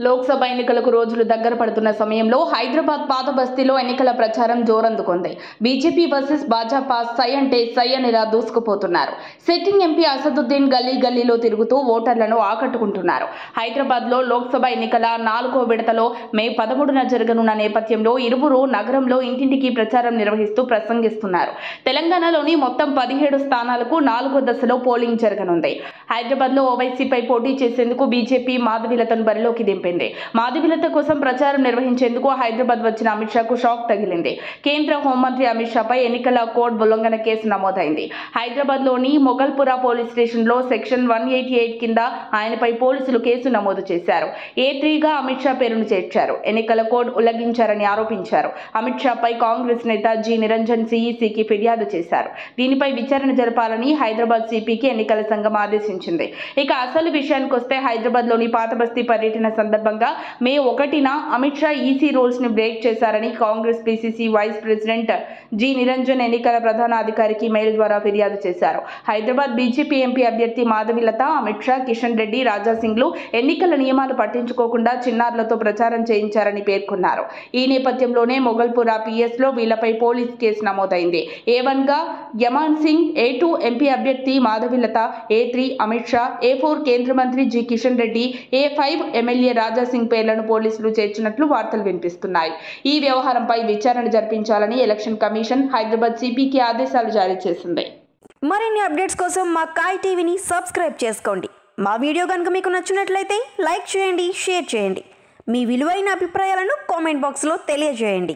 లోక్సభ ఎన్నికలకు రోజులు దగ్గర పడుతున్న సమయంలో హైదరాబాద్ పాత బస్తీలో ఎన్నికల ప్రచారం జోరందుకుంది. బీజేపీ వర్సెస్ భాజపా సై అంటే సై అనేలా దూసుకుపోతున్నారు. సిట్టింగ్ ఎంపీ అసదుద్దీన్ గల్లీ గల్లీలో తిరుగుతూ ఓటర్లను ఆకట్టుకుంటున్నారు. హైదరాబాద్లో లోక్సభ ఎన్నికల 4వ విడతలో మే 13న జరగనున్న నేపథ్యంలో ఇరువురు నగరంలో ఇంటింటికి ప్రచారం నిర్వహిస్తూ ప్రసంగిస్తున్నారు. తెలంగాణలోని మొత్తం 17 స్థానాలకు 4వ దశలో పోలింగ్ జరగనుంది. హైదరాబాద్లో ఓవైసీపై పోటీ చేసేందుకు బీజేపీ మాధవీలతను బరిలోకి దింపింది. మాధవీలత కోసం ప్రచారం నిర్వహించేందుకు హైదరాబాద్ వచ్చిన అమిత్ షాకు షాక్ తగిలింది. కేంద్ర హోంమంత్రి అమిత్ షాపై ఎన్నికల కోడ్ ఉల్లంఘన కేసు నమోదైంది. హైదరాబాద్లోని మొగల్పురా పోలీస్ స్టేషన్లో సెక్షన్ 188 కింద ఆయనపై పోలీసులు కేసు నమోదు చేశారు. A3గా అమిత్ షా పేరును చేర్చారు. ఎన్నికల కోడ్ ఉల్లంఘించారని ఆరోపించారు. అమిత్ షాపై కాంగ్రెస్ నేత జి నిరంజన్ సిఈసికి ఫిర్యాదు చేశారు. దీనిపై విచారణ జరపాలని హైదరాబాద్ సిపికి ఎన్నికల సంఘం ఆదేశించింది. ఇక అసలు విషయానికి వస్తే హైదరాబాద్లోని పాత బస్తీ పర్యటన సందర్భంగా మే 1న అమిత్ షా ఈసీ రూల్స్ ని బ్రేక్ చేశారని Congress PCC vice president G Niranjan ఎన్నికల ప్రధాన అధికారికి మెయిల్ ద్వారా ఫిర్యాదు చేశారు. హైదరాబాద్ బీజేపీ ఎంపీ అభ్యర్థి మాధవీలత, అమిత్ షా, కిషన్ రెడ్డి, రాజాసింగ్లు ఎన్నికల నియమాలు పట్టించుకోకుండా చిన్నారులతో ప్రచారం చేయించారని పేర్కొన్నారు. ఈ నేపథ్యంలోనే మొగల్పురా పిఎస్లో వీళ్లపై పోలీస్ కేసు నమోదైంది. A1గా యమాన్ సింగ్, A2 ఎంపీ అభ్యర్థి మాధవీలత, A3 అమిత్ షా, A4 కేంద్ర మంత్రి G Kishan Reddy, A5 MLA Raja Singh పేర్లను పోలీసులు చేర్చినట్లు వార్తలు వినిపిస్తున్నాయి. ఈ వ్యవహారంపై విచారణ జరిపించాలని ఎలక్షన్ కమిషన్ హైదరాబాద్ సిపికి ఆదేశాలు జారీ చేసింది. మరిన్ని అప్డేట్స్ కోసం మా కాయ్ టీవీని సబ్స్క్రైబ్ చేసుకోండి. మా వీడియో కనుక మీకు నచ్చినట్లయితే లైక్ చేయండి, షేర్ చేయండి. మీ విలువైన అభిప్రాయాలను కామెంట్ బాక్స్లో తెలియజేయండి.